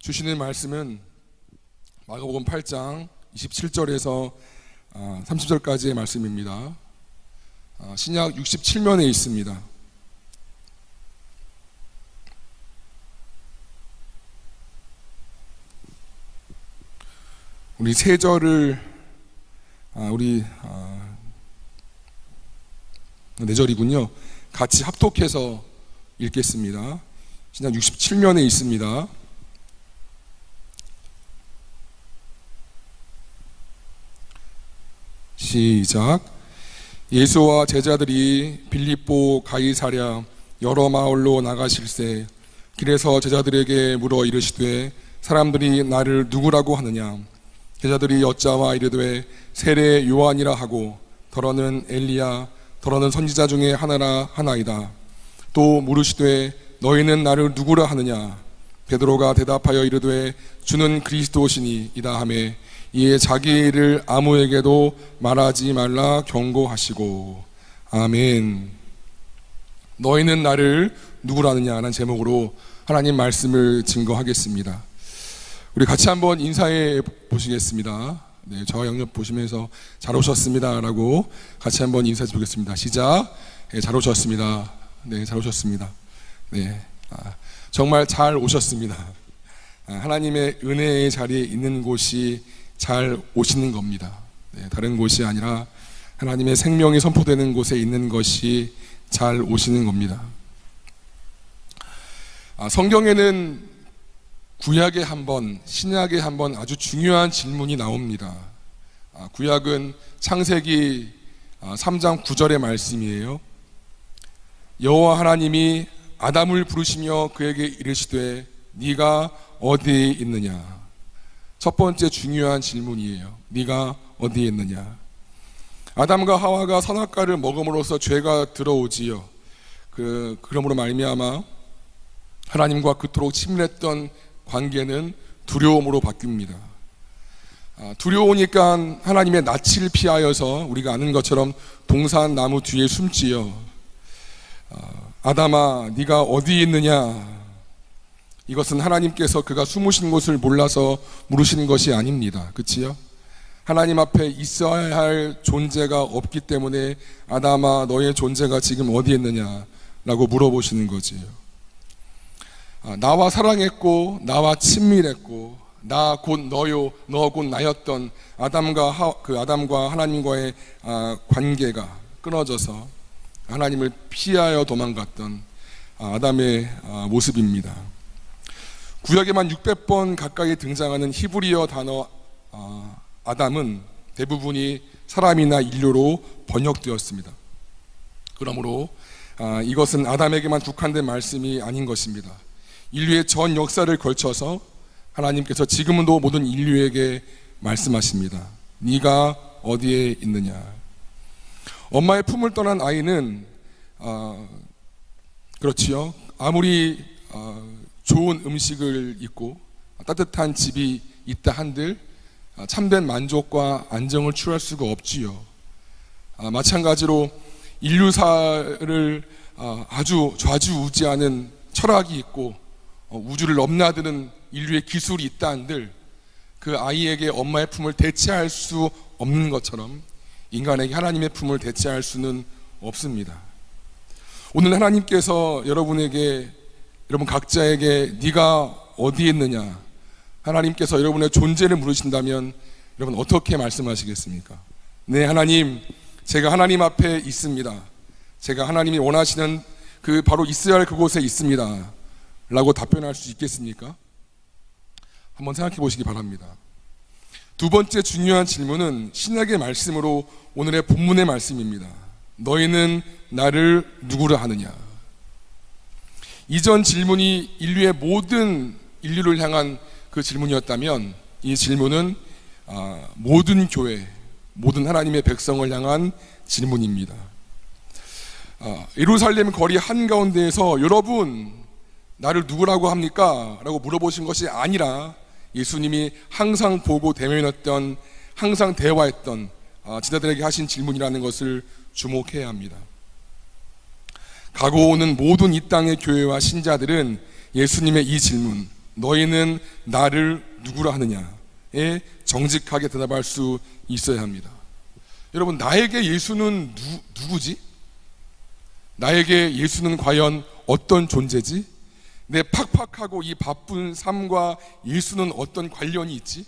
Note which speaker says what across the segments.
Speaker 1: 주시는 말씀은 마가복음 8장 27절에서 30절까지의 말씀입니다. 신약 67면에 있습니다. 우리 세 절을 네 절이군요. 같이 합독해서 읽겠습니다. 신약 67면에 있습니다. 시작. 예수와 제자들이 빌립보 가이사랴 여러 마을로 나가실새 길에서 제자들에게 물어 이르시되 사람들이 나를 누구라고 하느냐. 제자들이 여짜와 이르되 세례 요한이라 하고 더러는 엘리야 더러는 선지자 중에 하나라 하나이다. 또 물으시되 너희는 나를 누구라 하느냐. 베드로가 대답하여 이르되 주는 그리스도시니 이다 하매 이에 자기 일을 아무에게도 말하지 말라 경고하시고. 아멘. 너희는 나를 누구라느냐 라는 제목으로 하나님 말씀을 증거하겠습니다. 우리 같이 한번 인사해 보시겠습니다. 네, 저와 영역 보시면서 잘 오셨습니다 라고 같이 한번 인사해 보겠습니다. 시작. 네, 잘 오셨습니다. 네, 잘 오셨습니다. 네, 정말 잘 오셨습니다. 하나님의 은혜의 자리에 있는 곳이 잘 오시는 겁니다. 네, 다른 곳이 아니라 하나님의 생명이 선포되는 곳에 있는 것이 잘 오시는 겁니다. 성경에는 구약에 한 번, 신약에 한 번 아주 중요한 질문이 나옵니다. 구약은 창세기 3장 9절의 말씀이에요. 여호와 하나님이 아담을 부르시며 그에게 이르시되 네가 어디에 있느냐. 첫 번째 중요한 질문이에요. 네가 어디에 있느냐. 아담과 하와가 선악과를 먹음으로써 죄가 들어오지요. 그러므로 말미암아 하나님과 그토록 친밀했던 관계는 두려움으로 바뀝니다. 두려우니까 하나님의 낯을 피하여서 우리가 아는 것처럼 동산 나무 뒤에 숨지요. 아담아 네가 어디에 있느냐. 이것은 하나님께서 그가 숨으신 곳을 몰라서 물으시는 것이 아닙니다. 그치요? 하나님 앞에 있어야 할 존재가 없기 때문에 아담아 너의 존재가 지금 어디에 있느냐 라고 물어보시는 거지요. 나와 사랑했고 나와 친밀했고 나 곧 너요 너 곧 나였던 아담과 하나님과의 관계가 끊어져서 하나님을 피하여 도망갔던 아담의 모습입니다. 구약에만 600번 가까이 등장하는 히브리어 단어 아담은 대부분이 사람이나 인류로 번역되었습니다. 그러므로 이것은 아담에게만 국한된 말씀이 아닌 것입니다. 인류의 전 역사를 걸쳐서 하나님께서 지금도 모든 인류에게 말씀하십니다. 네가 어디에 있느냐. 엄마의 품을 떠난 아이는 그렇지요. 아무리 좋은 음식을 있고 따뜻한 집이 있다 한들 참된 만족과 안정을 취할 수가 없지요. 마찬가지로 인류사를 아주 좌지우지하는 철학이 있고 우주를 넘나드는 인류의 기술이 있다 한들 그 아이에게 엄마의 품을 대체할 수 없는 것처럼 인간에게 하나님의 품을 대체할 수는 없습니다. 오늘 하나님께서 여러분 각자에게 네가 어디에 있느냐, 하나님께서 여러분의 존재를 물으신다면 여러분 어떻게 말씀하시겠습니까? 네, 하나님, 제가 하나님 앞에 있습니다. 제가 하나님이 원하시는 바로 있어야 할 그곳에 있습니다 라고 답변할 수 있겠습니까? 한번 생각해 보시기 바랍니다. 두 번째 중요한 질문은 신약의 말씀으로 오늘의 본문의 말씀입니다. 너희는 나를 누구라 하느냐. 이전 질문이 인류의 모든 인류를 향한 그 질문이었다면 이 질문은 모든 교회, 모든 하나님의 백성을 향한 질문입니다. 예루살렘 거리 한가운데에서 여러분 나를 누구라고 합니까? 라고 물어보신 것이 아니라 예수님이 항상 보고 대면했던, 항상 대화했던 제자들에게 하신 질문이라는 것을 주목해야 합니다. 가고 오는 모든 이 땅의 교회와 신자들은 예수님의 이 질문, 너희는 나를 누구라 하느냐에 정직하게 대답할 수 있어야 합니다. 여러분, 나에게 예수는 누구지? 나에게 예수는 과연 어떤 존재지? 내 팍팍하고 이 바쁜 삶과 예수는 어떤 관련이 있지?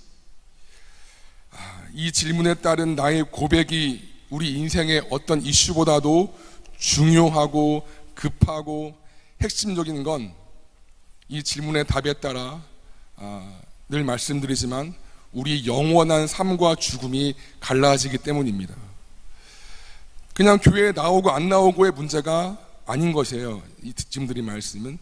Speaker 1: 이 질문에 따른 나의 고백이 우리 인생의 어떤 이슈보다도 중요하고 급하고 핵심적인 건 이 질문의 답에 따라 늘 말씀드리지만 우리 영원한 삶과 죽음이 갈라지기 때문입니다. 그냥 교회에 나오고 안 나오고의 문제가 아닌 것이에요. 지금 드린 말씀은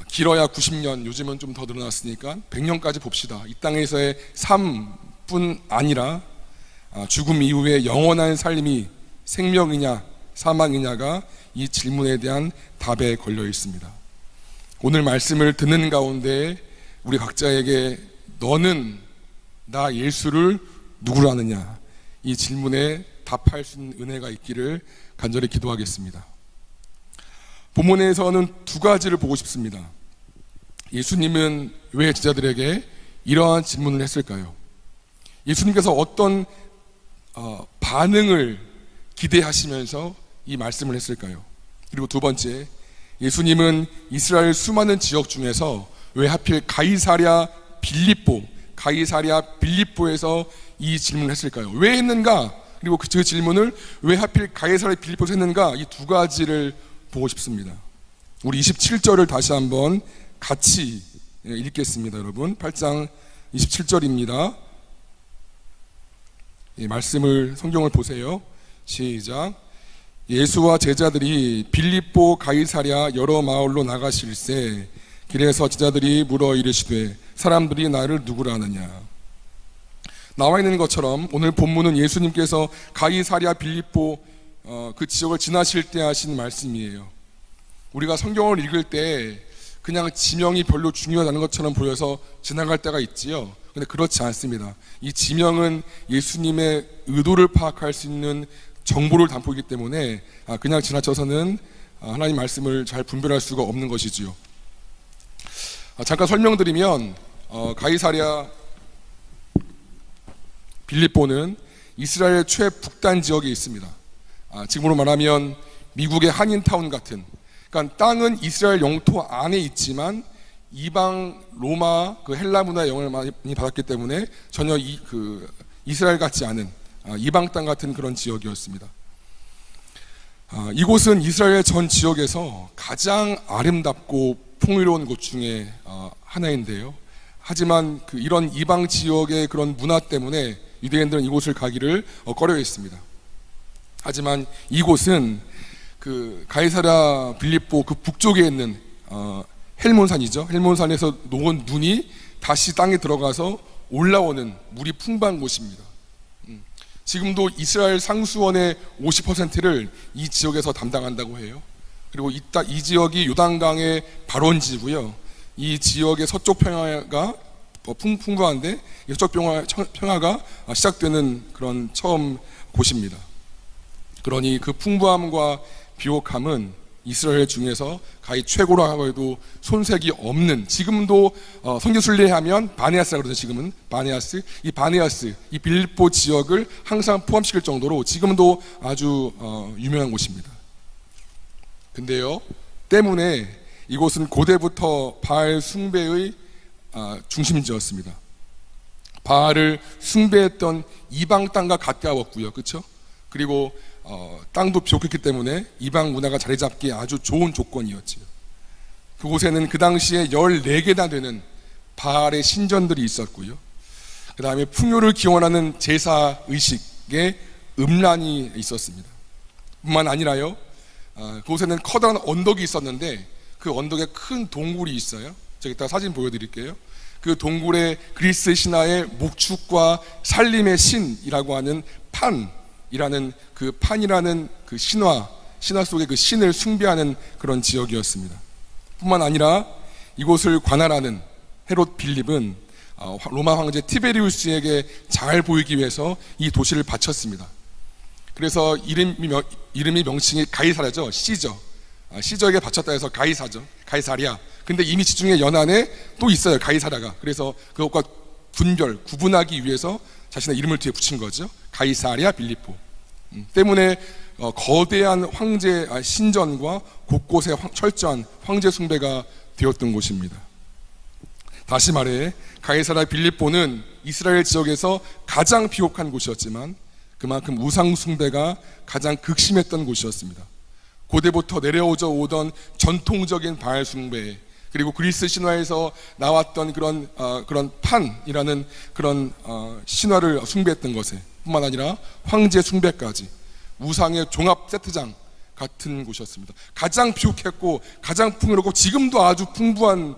Speaker 1: 길어야 90년, 요즘은 좀 더 늘어났으니까 100년까지 봅시다. 이 땅에서의 삶뿐 아니라 죽음 이후의 영원한 삶이 생명이냐 사망이냐가 이 질문에 대한 답에 걸려 있습니다. 오늘 말씀을 듣는 가운데 우리 각자에게 너는 나 예수를 누구로 아느냐, 이 질문에 답할 수 있는 은혜가 있기를 간절히 기도하겠습니다. 본문에서는 두 가지를 보고 싶습니다. 예수님은 왜 제자들에게 이러한 질문을 했을까요? 예수님께서 어떤 반응을 기대하시면서 이 말씀을 했을까요? 그리고 두 번째, 예수님은 이스라엘 수많은 지역 중에서 왜 하필 가이사랴 빌립보에서 이 질문을 했을까요? 왜 했는가? 그리고 그 질문을 왜 하필 가이사랴 빌립보에서 했는가? 이 두 가지를 보고 싶습니다. 우리 27절을 다시 한번 같이 읽겠습니다. 여러분, 8장 27절입니다. 말씀을, 성경을 보세요. 시작. 예수와 제자들이 빌립보 가이사랴 여러 마을로 나가실새 길에서 제자들이 물어 이르시되 사람들이 나를 누구라 하느냐. 나와 있는 것처럼 오늘 본문은 예수님께서 가이사랴 빌립보 그 지역을 지나실 때 하신 말씀이에요. 우리가 성경을 읽을 때 그냥 지명이 별로 중요하다는 것처럼 보여서 지나갈 때가 있지요. 근데 그렇지 않습니다. 이 지명은 예수님의 의도를 파악할 수 있는 정보를 담보이기 때문에 그냥 지나쳐서는 하나님 말씀을 잘 분별할 수가 없는 것이지요. 잠깐 설명드리면 가이사랴 빌립보는 이스라엘 최북단 지역에 있습니다. 지금으로 말하면 미국의 한인타운 같은, 그러니까 땅은 이스라엘 영토 안에 있지만 이방 로마 그 헬라 문화의 영향을 많이 받았기 때문에 전혀 이스라엘 같지 않은 이방 땅 같은 그런 지역이었습니다. 이곳은 이스라엘 전 지역에서 가장 아름답고 풍요로운 곳 중에 하나인데요. 하지만 이런 이방 지역의 그런 문화 때문에 유대인들은 이곳을 가기를 꺼려했습니다. 하지만 이곳은 그 가이사랴 빌립보 그 북쪽에 있는 헬몬산이죠. 헬몬산에서 녹은 눈이 다시 땅에 들어가서 올라오는 물이 풍부한 곳입니다. 지금도 이스라엘 상수원의 50%를 이 지역에서 담당한다고 해요. 그리고 이 지역이 요단강의 발원지고요. 이 지역의 서쪽 평야가 풍부한데 서쪽 평야가 시작되는 그런 처음 곳입니다. 그러니 그 풍부함과 비옥함은 이스라엘 중에서 가히 최고라고 해도 손색이 없는, 지금도 성지순례하면 바네아스라고 그러죠. 지금은 바네아스, 이 빌립보 지역을 항상 포함시킬 정도로 지금도 아주 유명한 곳입니다. 근데요, 때문에 이곳은 고대부터 바알 숭배의 중심지였습니다. 바알을 숭배했던 이방 땅과 가까웠고요, 그렇죠? 그리고 땅도 비옥했기 때문에 이방 문화가 자리 잡기에 아주 좋은 조건이었지요. 그곳에는 그 당시에 14개나 되는 바알의 신전들이 있었고요. 그 다음에 풍요를 기원하는 제사 의식의 음란이 있었습니다. 뿐만 아니라요, 그곳에는 커다란 언덕이 있었는데 그 언덕에 큰 동굴이 있어요. 제가 이따 사진 보여드릴게요. 그 동굴에 그리스 신화의 목축과 살림의 신이라고 하는 판이라는 그 신화 속의 그 신을 숭배하는 그런 지역이었습니다. 뿐만 아니라 이곳을 관할하는 헤롯 빌립은 로마 황제 티베리우스에게 잘 보이기 위해서 이 도시를 바쳤습니다. 그래서 이름이 명칭이 가이사랴죠. 시저에게 바쳤다 해서 가이사랴. 근데 이미 지중해 연안에 또 있어요, 가이사랴가. 그래서 그것과 구분하기 위해서 자신의 이름을 뒤에 붙인 거죠. 가이사랴 빌립보. 때문에 거대한 황제 신전과 곳곳에 철저한 황제 숭배가 되었던 곳입니다. 다시 말해 가이사랴 빌립보는 이스라엘 지역에서 가장 비옥한 곳이었지만 그만큼 우상 숭배가 가장 극심했던 곳이었습니다. 고대부터 내려오져 오던 전통적인 바알 숭배, 그리고 그리스 신화에서 나왔던 그런 판이라는 그런 신화를 숭배했던 것에 뿐만 아니라 황제 숭배까지 우상의 종합 세트장 같은 곳이었습니다. 가장 비옥했고 가장 풍요롭고 지금도 아주 풍부한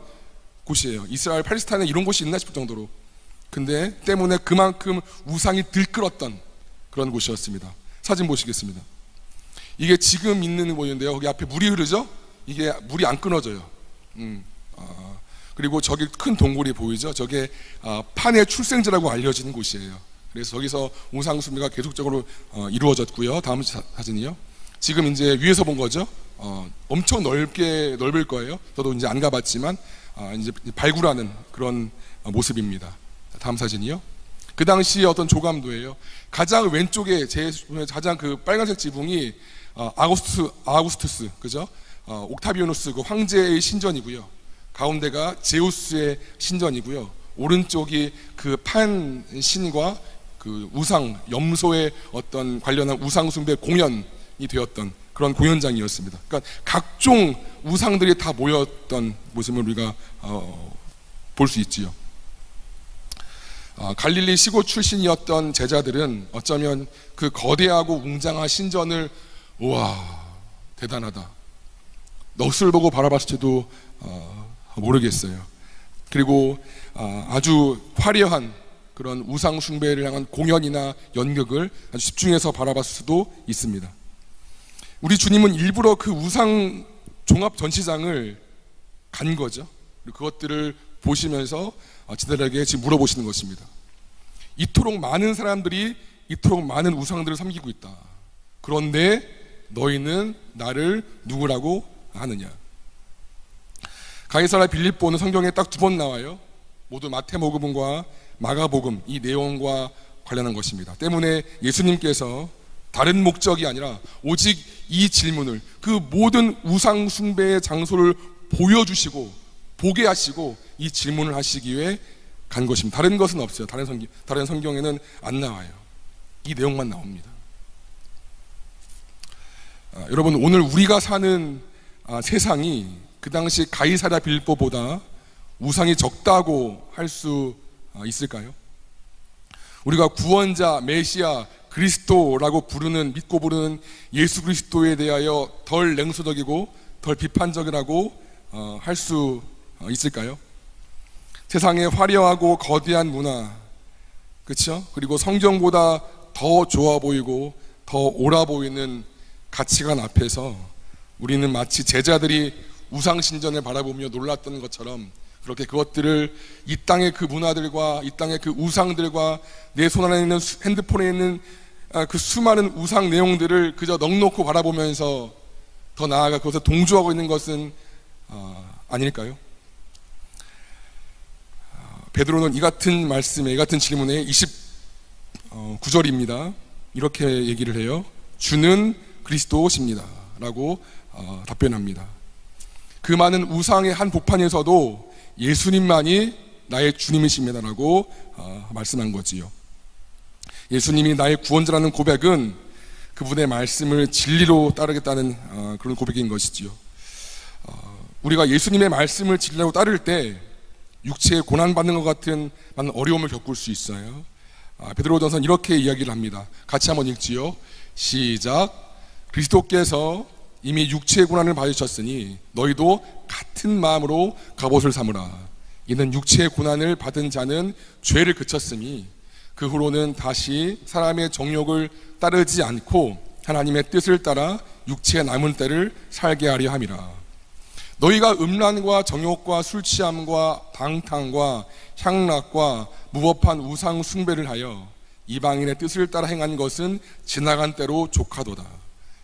Speaker 1: 곳이에요. 이스라엘 팔레스타인에 이런 곳이 있나 싶을 정도로. 근데 때문에 그만큼 우상이 들끓었던 그런 곳이었습니다. 사진 보시겠습니다. 이게 지금 있는 곳인데요, 거기 앞에 물이 흐르죠? 이게 물이 안 끊어져요. 그리고 저기 큰 동굴이 보이죠? 저게 판의 출생지라고 알려지는 곳이에요. 그래서 저기서 우상 숭배가 계속적으로 이루어졌고요. 다음 사진이요. 지금 이제 위에서 본 거죠. 엄청 넓을 거예요. 저도 이제 안 가봤지만 이제 발굴하는 그런 모습입니다. 다음 사진이요. 그 당시 어떤 조감도예요. 가장 왼쪽에 가장 그 빨간색 지붕이 아우구스투스, 그죠? 옥타비아누스 그 황제의 신전이고요. 가운데가 제우스의 신전이고요. 오른쪽이 그 판 신과 그 우상 염소의 어떤 관련한 우상 숭배 공연이 되었던 그런 공연장이었습니다. 그러니까 각종 우상들이 다 모였던 모습을 우리가 볼 수 있지요. 갈릴리 시골 출신이었던 제자들은 어쩌면 그 거대하고 웅장한 신전을 우와 대단하다, 넋을 보고 바라봤을지도 모르겠어요. 그리고 아주 화려한 그런 우상 숭배를 향한 공연이나 연극을 아주 집중해서 바라봤을 수도 있습니다. 우리 주님은 일부러 그 우상 종합 전시장을 간 거죠. 그리고 그것들을 보시면서 제자들에게 지금 물어보시는 것입니다. 이토록 많은 사람들이 이토록 많은 우상들을 섬기고 있다. 그런데 너희는 나를 누구라고 하느냐? 가이사랴 빌립보는 성경에 딱 2번 나와요. 모두 마태복음과 마가복음 이 내용과 관련한 것입니다. 때문에 예수님께서 다른 목적이 아니라 오직 이 질문을, 그 모든 우상 숭배의 장소를 보여주시고 보게 하시고 이 질문을 하시기 위해 간 것입니다. 다른 것은 없어요. 다른 성경에는 안 나와요. 이 내용만 나옵니다. 여러분, 오늘 우리가 사는 세상이 그 당시 가이사랴 빌립보보다 우상이 적다고 할 수 있을까요? 우리가 구원자, 메시아, 그리스도라고 믿고 부르는 예수 그리스도에 대하여 덜 냉소적이고 덜 비판적이라고 할 수 있을까요? 세상의 화려하고 거대한 문화, 그렇죠? 그리고 성경보다 더 좋아 보이고 더 옳아 보이는 가치관 앞에서 우리는 마치 제자들이 우상신전을 바라보며 놀랐던 것처럼 그렇게 그것들을 이 땅의 그 문화들과 이 땅의 그 우상들과 내 손 안에 있는 핸드폰에 있는 그 수많은 우상 내용들을 그저 넋놓고 바라보면서 더 나아가 그것에 동조하고 있는 것은 아닐까요? 베드로는 이 같은 말씀에, 이 같은 질문에 29절입니다. 이렇게 얘기를 해요. 주는 그리스도십니다 라고 답변합니다. 그 많은 우상의 한 복판에서도 예수님만이 나의 주님이십니다 라고 말씀한 거지요. 예수님이 나의 구원자라는 고백은 그분의 말씀을 진리로 따르겠다는 그런 고백인 것이지요. 우리가 예수님의 말씀을 진리로 따를 때 육체에 고난받는 것 같은 많은 어려움을 겪을 수 있어요. 베드로전서는 이렇게 이야기를 합니다. 같이 한번 읽지요. 시작. 그리스도께서 이미 육체의 고난을 받으셨으니 너희도 같은 마음으로 갑옷을 삼으라. 이는 육체의 고난을 받은 자는 죄를 그쳤으니 그 후로는 다시 사람의 정욕을 따르지 않고 하나님의 뜻을 따라 육체의 남은 때를 살게 하려 함이라. 너희가 음란과 정욕과 술취함과 방탕과 향락과 무법한 우상 숭배를 하여 이방인의 뜻을 따라 행한 것은 지나간 때로 족하도다.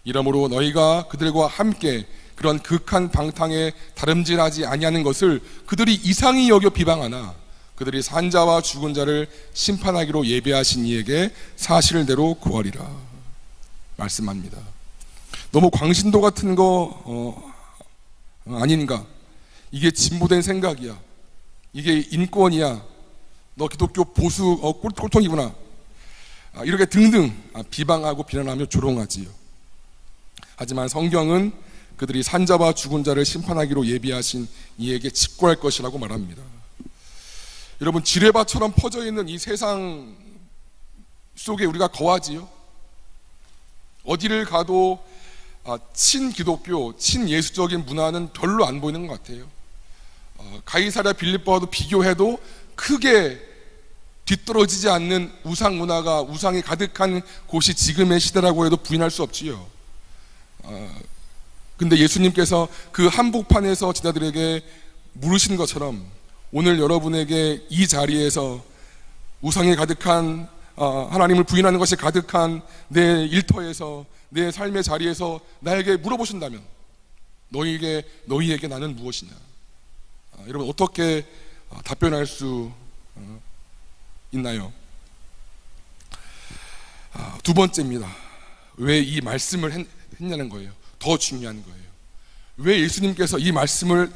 Speaker 1: 이러므로 너희가 그들과 함께 그런 극한 방탕에 다름질하지 아니하는 것을 그들이 이상히 여겨 비방하나 그들이 산자와 죽은 자를 심판하기로 예비하신 이에게 사실대로 구하리라 말씀합니다. 너무 광신도 같은 거 아닌가? 이게 진보된 생각이야. 이게 인권이야. 너 기독교 보수 꼴통이구나. 이렇게 등등 비방하고 비난하며 조롱하지요. 하지만 성경은 그들이 산자와 죽은 자를 심판하기로 예비하신 이에게 직구할 것이라고 말합니다. 여러분, 지뢰밭처럼 퍼져 있는 이 세상 속에 우리가 거하지요. 어디를 가도 친기독교, 친예수적인 문화는 별로 안 보이는 것 같아요. 가이사랴 빌립보와도 비교해도 크게 뒤떨어지지 않는 우상 문화가, 우상이 가득한 곳이 지금의 시대라고 해도 부인할 수 없지요. 근데 예수님께서 그 한복판에서 제자들에게 물으신 것처럼 오늘 여러분에게 이 자리에서 우상이 가득한, 하나님을 부인하는 것이 가득한 내 일터에서, 내 삶의 자리에서 나에게 물어보신다면 너희에게 나는 무엇이냐? 여러분, 어떻게 답변할 수 있나요? 두 번째입니다. 왜 이 말씀을 했냐는 거예요. 더 중요한 거예요. 왜 예수님께서 이 말씀을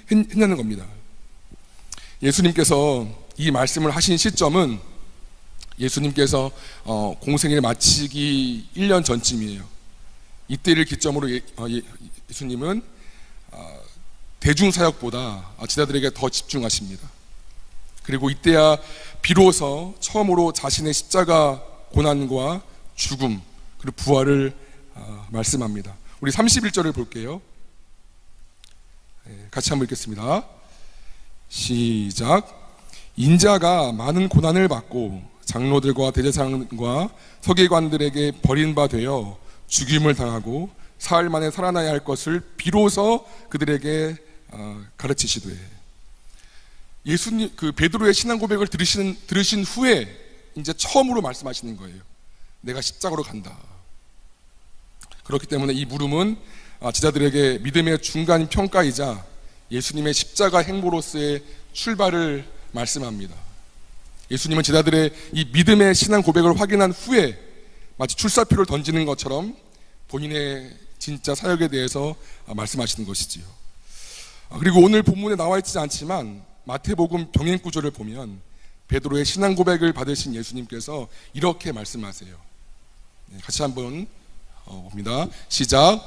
Speaker 1: 했냐는 겁니다. 예수님께서 이 말씀을 하신 시점은 예수님께서 공생애를 마치기 1년 전쯤이에요. 이때를 기점으로 예수님은 대중사역보다 제자들에게 더 집중하십니다. 그리고 이때야 비로소 처음으로 자신의 십자가 고난과 죽음 그리고 부활을 말씀합니다. 우리 31절을 볼게요. 같이 한번 읽겠습니다. 시작. 인자가 많은 고난을 받고 장로들과 대제사장과 서기관들에게 버린 바 되어 죽임을 당하고 사흘 만에 살아나야 할 것을 비로소 그들에게 가르치시되, 예수님 그 베드로의 신앙 고백을 들으신 후에 이제 처음으로 말씀하시는 거예요. 내가 십자가로 간다. 그렇기 때문에 이 물음은 제자들에게 믿음의 중간 평가이자 예수님의 십자가 행보로서의 출발을 말씀합니다. 예수님은 제자들의 이 믿음의 신앙 고백을 확인한 후에 마치 출사표를 던지는 것처럼 본인의 진짜 사역에 대해서 말씀하시는 것이지요. 그리고 오늘 본문에 나와 있지 않지만 마태복음 병행 구조를 보면 베드로의 신앙 고백을 받으신 예수님께서 이렇게 말씀하세요. 같이 한번 봅니다. 시작.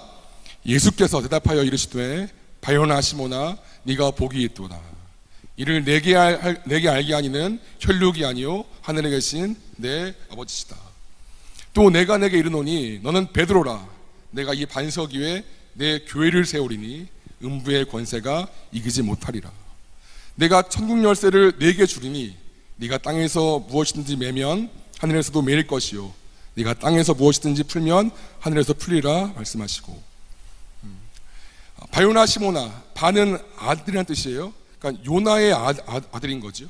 Speaker 1: 예수께서 대답하여 이르시되 바요나 시모나 네가 복이 있도다. 이를 내게 알게 하니는 혈육이 아니요 하늘에 계신 내 아버지시다. 또 내가 내게 이르노니 너는 베드로라. 내가 이 반석 위에 내 교회를 세우리니 음부의 권세가 이기지 못하리라. 내가 천국 열쇠를 네게 주리니 네가 땅에서 무엇이든지 매면 하늘에서도 매일 것이요 네가 땅에서 무엇이든지 풀면 하늘에서 풀리라 말씀하시고, 바요나 시모나, 바는 아들이라는 뜻이에요. 그러니까 요나의 아들인 거죠.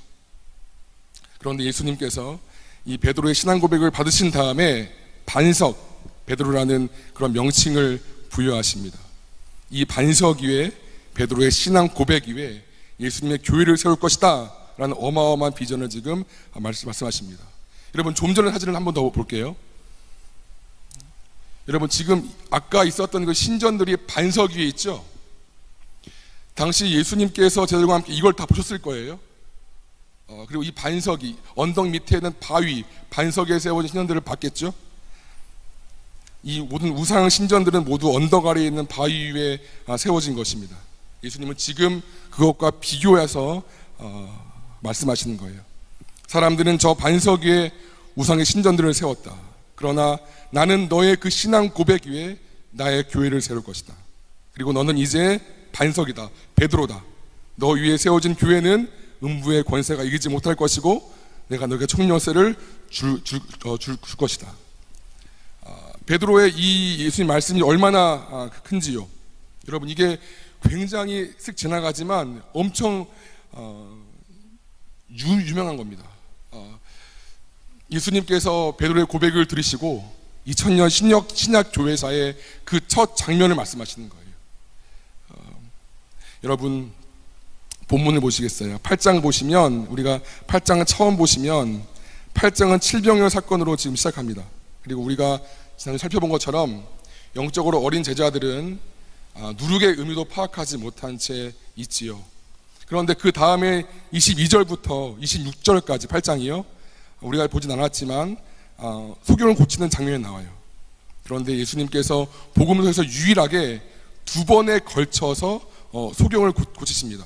Speaker 1: 그런데 예수님께서 이 베드로의 신앙 고백을 받으신 다음에 반석 베드로라는 그런 명칭을 부여하십니다. 이 반석 위에 베드로의 신앙 고백 위에 예수님의 교회를 세울 것이다 라는 어마어마한 비전을 지금 말씀하십니다. 여러분, 좀 전의 사진을 한번 더 볼게요. 여러분, 지금 아까 있었던 그 신전들이 반석 위에 있죠. 당시 예수님께서 제자들과 함께 이걸 다 보셨을 거예요. 그리고 이 반석이 언덕 밑에 있는 바위, 반석에 세워진 신전들을 봤겠죠. 이 모든 우상 신전들은 모두 언덕 아래에 있는 바위 위에 세워진 것입니다. 예수님은 지금 그것과 비교해서 말씀하시는 거예요. 사람들은 저 반석 위에 우상의 신전들을 세웠다. 그러나 나는 너의 그 신앙 고백 위에 나의 교회를 세울 것이다. 그리고 너는 이제 반석이다. 베드로다. 너 위에 세워진 교회는 음부의 권세가 이기지 못할 것이고 내가 너에게 총열쇠를 줄 것이다. 베드로의 이 예수님 말씀이 얼마나 큰지요. 여러분, 이게 굉장히 쓱 지나가지만 엄청 유명한 겁니다. 예수님께서 베드로의 고백을 들으시고 2000년 신약 교회사의 그 첫 장면을 말씀하시는 거예요. 여러분 본문을 보시겠어요? 8장 보시면, 우리가 8장을 처음 보시면 8장은 칠병열 사건으로 지금 시작합니다. 그리고 우리가 지난주에 살펴본 것처럼 영적으로 어린 제자들은 누룩의 의미도 파악하지 못한 채 있지요. 그런데 그 다음에 22절부터 26절까지 8장이요, 우리가 보진 않았지만 소경을 고치는 장면이 나와요. 그런데 예수님께서 복음서에서 유일하게 두 번에 걸쳐서 소경을 고치십니다.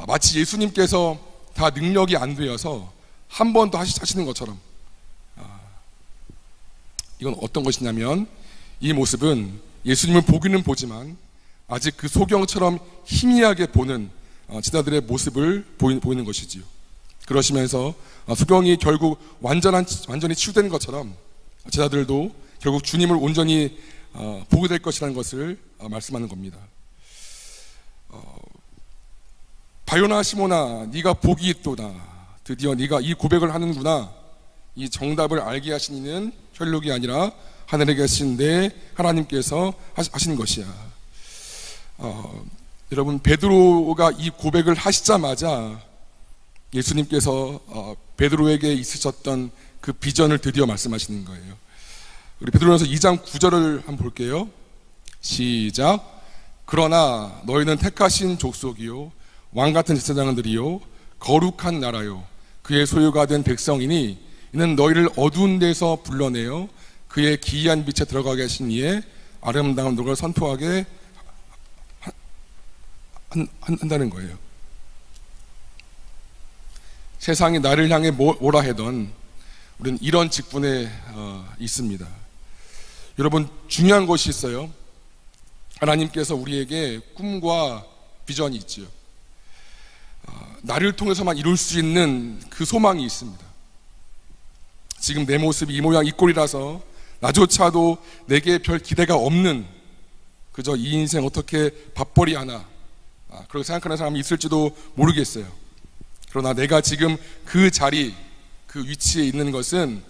Speaker 1: 마치 예수님께서 다 능력이 안 되어서 한 번 더 하시는 것처럼. 이건 어떤 것이냐면, 이 모습은 예수님을 보기는 보지만 아직 그 소경처럼 희미하게 보는 제자들의 모습을 보이는 것이지요. 그러시면서 소경이 결국 완전히 치유된 것처럼 제자들도 결국 주님을 온전히 보게 될 것이라는 것을 말씀하는 겁니다. 바요나 시모나, 네가 복이 있도다. 드디어 네가 이 고백을 하는구나. 이 정답을 알게 하신 이는 혈육이 아니라 하늘에 계신 내 하나님께서 하신 것이야. 여러분, 베드로가 이 고백을 하시자마자 예수님께서 베드로에게 있으셨던 그 비전을 드디어 말씀하시는 거예요. 우리 베드로전서 2장 9절을 한번 볼게요. 시작. 그러나 너희는 택하신 족속이요 왕같은 제사장들이요 거룩한 나라요 그의 소유가 된 백성이니 이는 너희를 어두운 데서 불러내어 그의 기이한 빛에 들어가게 하신 이의 아름다운 녹을 선포하게 한다는 거예요. 세상이 나를 향해 뭐라 하던 우리는 이런 직분에 있습니다. 여러분, 중요한 것이 있어요. 하나님께서 우리에게 꿈과 비전이 있지요. 나를 통해서만 이룰 수 있는 그 소망이 있습니다. 지금 내 모습이 이 모양 이 꼴이라서 나조차도 내게 별 기대가 없는, 그저 이 인생 어떻게 밥벌이 하나, 그렇게 생각하는 사람이 있을지도 모르겠어요. 그러나 내가 지금 그 자리, 그 위치에 있는 것은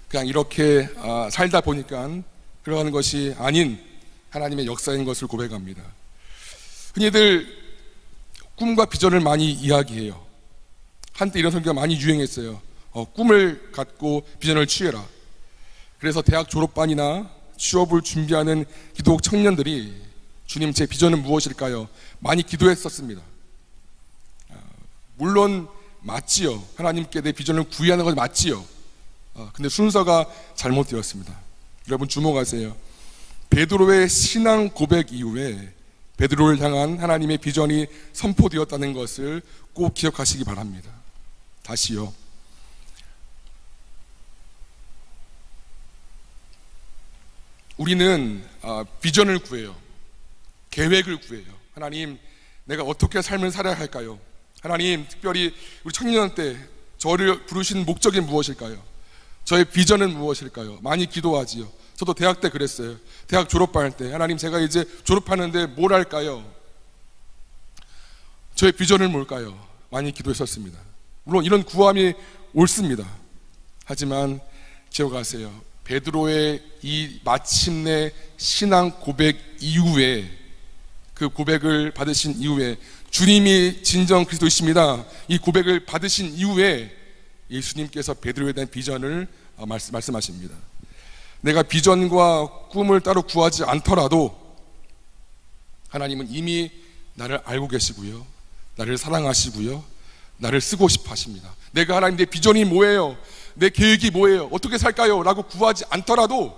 Speaker 1: 그냥 이렇게 살다 보니까 그러는 것이 아닌 하나님의 역사인 것을 고백합니다. 흔히들 꿈과 비전을 많이 이야기해요. 한때 이런 설교가 많이 유행했어요. 꿈을 갖고 비전을 취해라. 그래서 대학 졸업반이나 취업을 준비하는 기독 청년들이 주님, 제 비전은 무엇일까요? 많이 기도했었습니다. 물론 맞지요. 하나님께 내 비전을 구해하는 것이 맞지요. 근데 순서가 잘못되었습니다. 여러분 주목하세요. 베드로의 신앙 고백 이후에 베드로를 향한 하나님의 비전이 선포되었다는 것을 꼭 기억하시기 바랍니다. 다시요. 우리는 비전을 구해요. 계획을 구해요. 하나님, 내가 어떻게 삶을 살아야 할까요? 하나님, 특별히 우리 청년 때 저를 부르신 목적이 무엇일까요? 저의 비전은 무엇일까요? 많이 기도하지요. 저도 대학 때 그랬어요. 대학 졸업할 때, 하나님, 제가 이제 졸업하는데 뭘 할까요? 저의 비전은 뭘까요? 많이 기도했었습니다. 물론 이런 구함이 옳습니다. 하지만 기억하세요. 베드로의 이 마침내 신앙 고백 이후에, 그 고백을 받으신 이후에, 주님이 진정 그리스도이십니다, 이 고백을 받으신 이후에 예수님께서 베드로에 대한 비전을 말씀하십니다. 내가 비전과 꿈을 따로 구하지 않더라도 하나님은 이미 나를 알고 계시고요, 나를 사랑하시고요, 나를 쓰고 싶어 하십니다. 내가 하나님, 내 비전이 뭐예요? 내 계획이 뭐예요? 어떻게 살까요? 라고 구하지 않더라도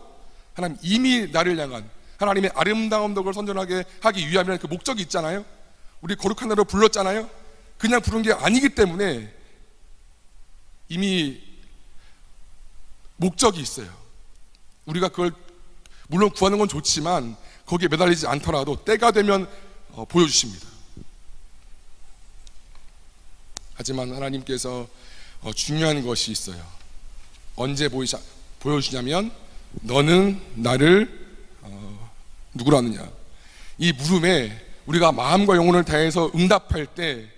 Speaker 1: 하나님 이미 나를 향한 하나님의 아름다운 덕을 선전하게 하기 위함이라는 그 목적이 있잖아요. 우리 거룩한 나라로 불렀잖아요. 그냥 부른 게 아니기 때문에 이미 목적이 있어요. 우리가 그걸 물론 구하는 건 좋지만 거기에 매달리지 않더라도 때가 되면 보여주십니다. 하지만 하나님께서 중요한 것이 있어요. 언제 보여주냐면, 너는 나를 누구로 아느냐. 이 물음에 우리가 마음과 영혼을 다해서 응답할 때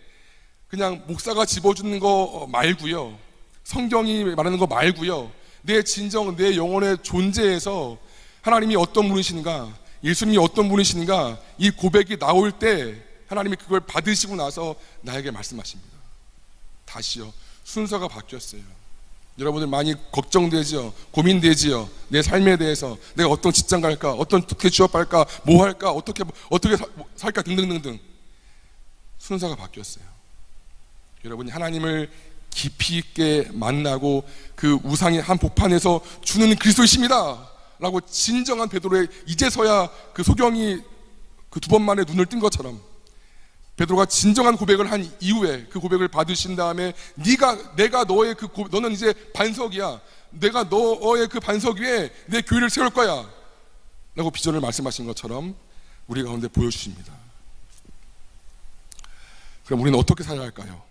Speaker 1: 그냥 목사가 집어주는 거 말고요, 성경이 말하는 거 말고요, 내 진정, 내 영혼의 존재에서 하나님이 어떤 분이신가, 예수님이 어떤 분이신가, 이 고백이 나올 때 하나님이 그걸 받으시고 나서 나에게 말씀하십니다. 다시요, 순서가 바뀌었어요. 여러분들 많이 걱정되지요, 고민되지요. 내 삶에 대해서 내가 어떤 직장 갈까, 어떻게 취업할까, 뭐 할까, 어떻게 살까 등등등등. 순서가 바뀌었어요. 여러분이 하나님을 깊이 있게 만나고 그 우상의 한복판에서 주는 그리스도이십니다 라고 진정한 베드로의 이제서야 그 소경이 그 두 번 만에 눈을 뜬 것처럼 베드로가 진정한 고백을 한 이후에 그 고백을 받으신 다음에 내가 너의 너는 이제 반석이야, 내가 너의 그 반석 위에 내 교회를 세울 거야 라고 비전을 말씀하신 것처럼 우리 가운데 보여주십니다. 그럼 우리는 어떻게 살아야 할까요?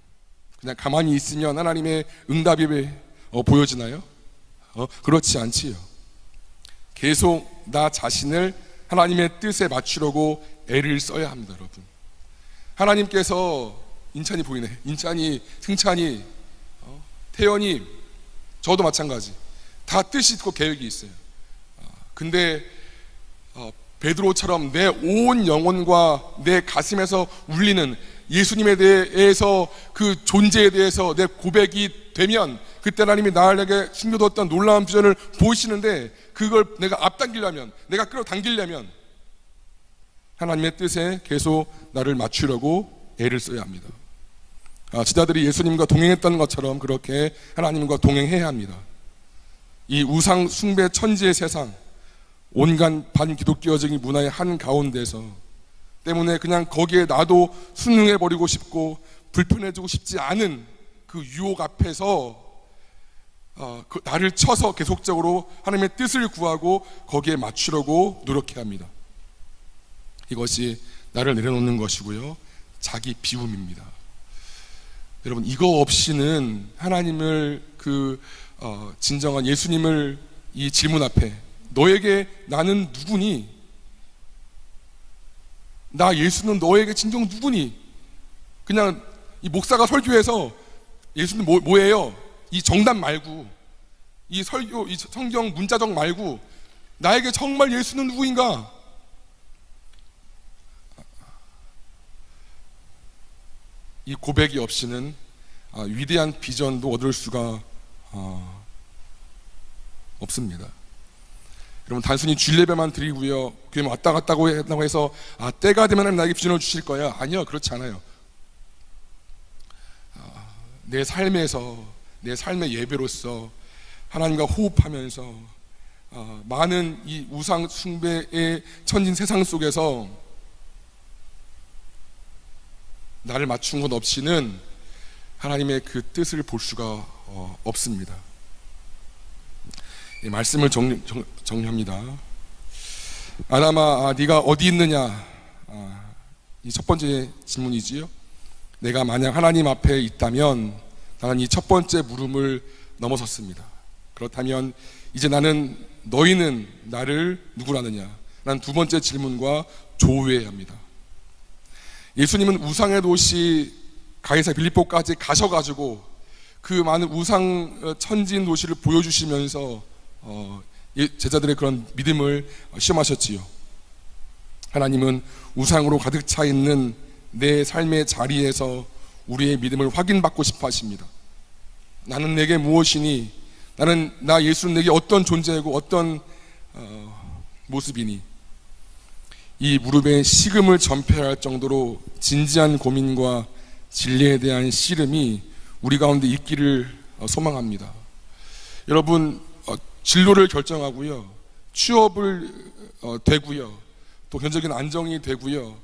Speaker 1: 그냥 가만히 있으면 하나님의 응답이 보여지나요? 그렇지 않지요. 계속 나 자신을 하나님의 뜻에 맞추려고 애를 써야 합니다. 여러분, 하나님께서 인찬이 보이네, 인찬이, 승찬이, 태연이, 저도 마찬가지 다 뜻이 있고 계획이 있어요. 근데 베드로처럼 내 온 영혼과 내 가슴에서 울리는 예수님에 대해서 그 존재에 대해서 내 고백이 되면 그때 하나님이 나에게 숨겨뒀던 놀라운 비전을 보이시는데 그걸 내가 앞당기려면, 내가 끌어당기려면 하나님의 뜻에 계속 나를 맞추려고 애를 써야 합니다. 제자들이 예수님과 동행했던 것처럼 그렇게 하나님과 동행해야 합니다. 이 우상 숭배 천지의 세상, 온갖 반기독교적인 문화의 한가운데서 때문에 그냥 거기에 나도 순응해버리고 싶고 불편해지고 싶지 않은 그 유혹 앞에서 나를 쳐서 계속적으로 하나님의 뜻을 구하고 거기에 맞추려고 노력해야 합니다. 이것이 나를 내려놓는 것이고요, 자기 비움입니다. 여러분, 이거 없이는 하나님을 진정한 예수님을 이 질문 앞에 너에게 나는 누구니? 나 예수는 너에게 진정 누구니? 그냥 이 목사가 설교해서 예수는 뭐예요? 이 정답 말고, 이 설교, 이 성경 문자적 말고 나에게 정말 예수는 누구인가? 이 고백이 없이는 위대한 비전도 얻을 수가 없습니다. 여러분, 단순히 주일 예배만 드리고요, 교회 왔다 갔다고 한다고 해서 때가 되면 하나님 나에게 비전을 주실 거야, 아니요, 그렇지 않아요. 내 삶에서, 내 삶의 예배로서 하나님과 호흡하면서 많은 이 우상 숭배의 천진 세상 속에서 나를 맞춘 것 없이는 하나님의 그 뜻을 볼 수가 없습니다. 이 말씀을 정리합니다. 아담아, 네가 어디 있느냐? 이 첫 번째 질문이지요. 내가 만약 하나님 앞에 있다면 나는 이 첫 번째 물음을 넘어섰습니다. 그렇다면 이제 너희는 나를 누구라느냐? 난 두 번째 질문과 조회해야 합니다. 예수님은 우상의 도시 가이사 빌립보까지 가셔가지고 그 많은 우상 천지인 도시를 보여주시면서 제자들의 그런 믿음을 시험하셨지요. 하나님은 우상으로 가득 차 있는 내 삶의 자리에서 우리의 믿음을 확인받고 싶어 하십니다. 나는 내게 무엇이니? 나 예수는 내게 어떤 존재이고 어떤 모습이니? 이 무릎에 식음을 전폐해야 할 정도로 진지한 고민과 진리에 대한 씨름이 우리 가운데 있기를 소망합니다. 여러분, 진로를 결정하고요, 취업을 되고요, 또 경제적인 안정이 되고요,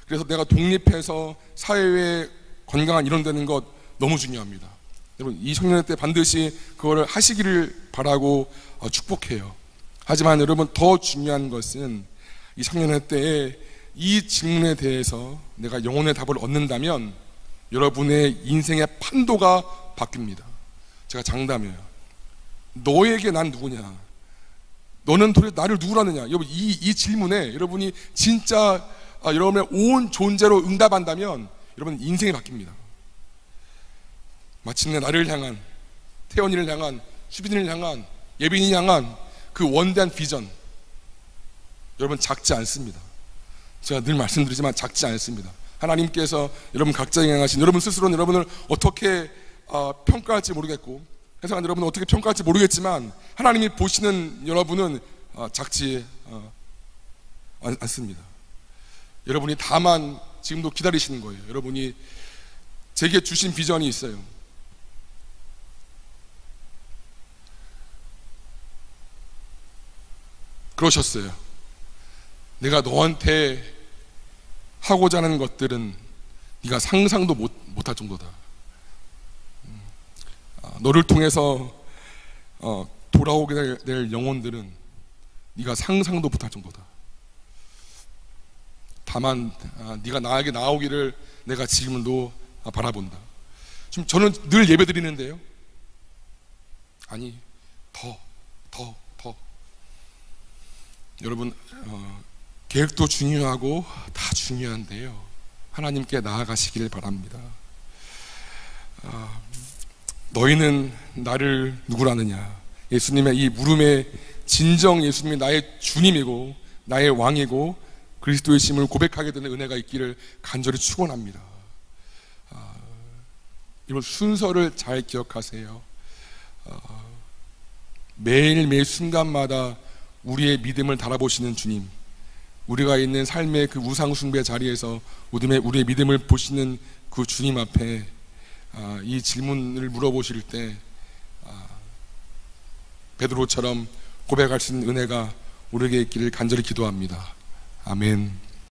Speaker 1: 그래서 내가 독립해서 사회에 건강한 일원되는 것 너무 중요합니다. 여러분, 이 청년회 때 반드시 그걸 하시기를 바라고 축복해요. 하지만 여러분, 더 중요한 것은 이 청년회 때에 이 질문에 대해서 내가 영혼의 답을 얻는다면 여러분의 인생의 판도가 바뀝니다. 제가 장담해요. 너에게 난 누구냐? 너는 도대체 나를 누구라느냐? 여러분, 이 질문에 여러분이 진짜 여러분의 온 존재로 응답한다면 여러분 인생이 바뀝니다. 마침내 나를 향한, 태연이를 향한, 수빈이를 향한 예빈이 향한 그 원대한 비전, 여러분 작지 않습니다. 제가 늘 말씀드리지만 작지 않습니다. 하나님께서 여러분 각자에게 향하신, 여러분 스스로는 여러분을 어떻게 평가할지 모르겠고, 해석한 여러분은 어떻게 평가할지 모르겠지만, 하나님이 보시는 여러분은 작지 않습니다. 여러분이 다만 지금도 기다리시는 거예요. 여러분이 제게 주신 비전이 있어요. 그러셨어요. 내가 너한테 하고자 하는 것들은 네가 상상도 못할 정도다. 너를 통해서 돌아오게 될 영혼들은 네가 상상도 못할 정도다. 다만 네가 나에게 나오기를 내가 지금도 바라본다. 지금 저는 늘 예배 드리는데요, 아니 더 여러분, 계획도 중요하고 다 중요한데요, 하나님께 나아가시길 바랍니다. 너희는 나를 누구라느냐? 예수님의 이 물음에 진정 예수님이 나의 주님이고 나의 왕이고 그리스도의 심을 고백하게 되는 은혜가 있기를 간절히 축원합니다. 이번 순서를 잘 기억하세요. 매일매일 순간마다 우리의 믿음을 달아보시는 주님, 우리가 있는 삶의 그 우상숭배 자리에서 우리의 믿음을 보시는 그 주님 앞에 이 질문을 물어보실 때 베드로처럼 고백할 수 있는 은혜가 우리에게 있기를 간절히 기도합니다. 아멘.